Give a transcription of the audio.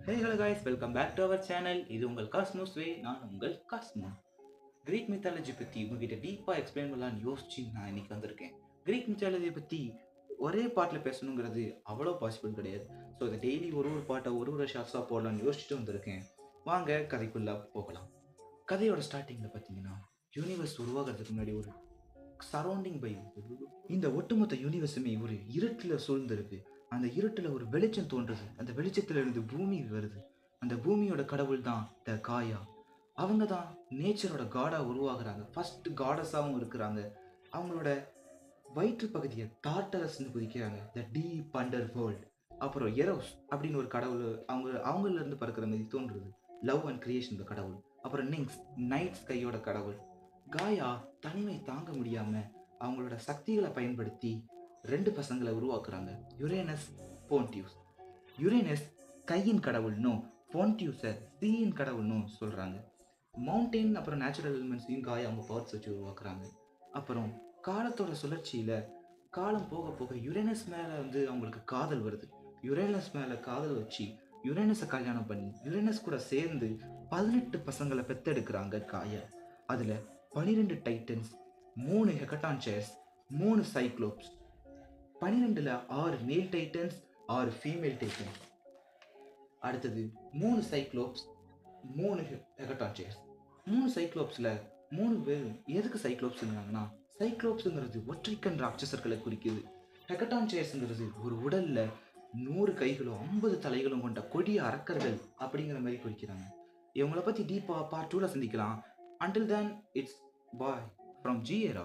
Hey hello guys, welcome back to our channel. இது உங்கள் Cosmos வே. நான் உங்கள் காஸ்மோ. கிரீக் மித்தாலஜி பற்றி உங்ககிட்ட டீப்பாக எக்ஸ்பிளைன் பண்ணலான்னு யோசிச்சு நான் இன்னைக்கு வந்திருக்கேன். கிரீக் மித்தாலஜியை பற்றி ஒரே பாட்டில் பேசணுங்கிறது அவ்வளோ பாசிபிள் கிடையாது. ஸோ இதை டெய்லி ஒரு பாட்டை ஒரு ஷார்ட்ஸாக போடலான்னு யோசிச்சுட்டு வந்திருக்கேன். வாங்க கதைக்குள்ளே போகலாம். கதையோட ஸ்டார்டிங்கில் பார்த்தீங்கன்னா, யூனிவர்ஸ் உருவாகிறதுக்கு முன்னாடி ஒரு சரௌண்டிங் பை இந்த ஒட்டுமொத்த யூனிவர்ஸுமே ஒரு இருட்டில் சூழ்ந்திருக்கு. அந்த இருட்டில் ஒரு வெளிச்சம் தோன்றுது. அந்த வெளிச்சத்துல இருந்து பூமி வருது. அந்த பூமியோட கடவுள் தான் த காயா. அவங்க தான் நேச்சரோட காடா உருவாகுறாங்க. ஃபர்ஸ்ட் காடஸாகவும் இருக்கிறாங்க. அவங்களோட வயிற்று பகுதியை டார்டரஸ்ன்னு குறிக்கிறாங்க, த டீப் அண்டர் வேர்ல்ட். அப்புறம் எரோஸ் அப்படின்னு ஒரு கடவுள் அவங்கள இருந்து பறக்கிற மாதிரி தோன்றுது. லவ் அண்ட் கிரியேஷன் கடவுள். அப்புறம் நிங்ஸ், நைட் ஸ்கையோட கடவுள். காயா தனிமை தாங்க முடியாம அவங்களோட சக்திகளை பயன்படுத்தி ரெண்டு பசங்களை உருவாக்குறாங்க, யுரேனஸ், போன்டியூஸ். யுரேனஸ் கையின் கடவுள்னும் போன்டியூஸை தீயின் கடவுள்னும் சொல்றாங்க. மவுண்டெயின் அப்புறம் நேச்சுரல் எலிமெண்ட்ஸையும் காயா அவங்க பவர்ஸ் வச்சு உருவாக்குறாங்க. அப்புறம் காலத்தோட சுழற்சியில காலம் போக போக யுரேனஸ் மேல அவங்களுக்கு காதல் வருது. யுரேனஸ் மேல காதல் வச்சு யுரேனஸை கல்யாணம் பண்ணி யுரேனஸ் கூட சேர்ந்து 18 பசங்களை பெத்தெடுக்கிறாங்க காயா. அதுல 12 டைட்டன்ஸ், 3 ஹெக்கட்டான் சேர்ஸ், 3 சைக்ளோப்ஸ். 12ல் 6 மேல் டைட்டன்ஸ், 6 ஃபீமேல் டைட்டன்ஸ். அடுத்தது 3 சைக்ளோப்ஸ், 3 ஹெக்கட்டான் சேர்ஸ். 3 சைக்ளோப்ஸில் 3 பேர் எதுக்கு சைக்ளோப்ஸ்ங்கிறாங்கன்னா, சைக்ளோப்ஸுங்கிறது ஒற்றைக்கண் ராட்சசர்களை குறிக்குது. ஹெக்கட்டான் சேர்ஸுங்கிறது ஒரு உடலில் 100 கைகளும் 50 தலைகளும் கொண்ட கொடிய அரக்கர்கள் அப்படிங்கிற மாதிரி குறிக்கிறாங்க. இவங்களை பற்றி டீப்பாக பார்ட் 2ல் சந்திக்கலாம். Until then, it's bye from G Era.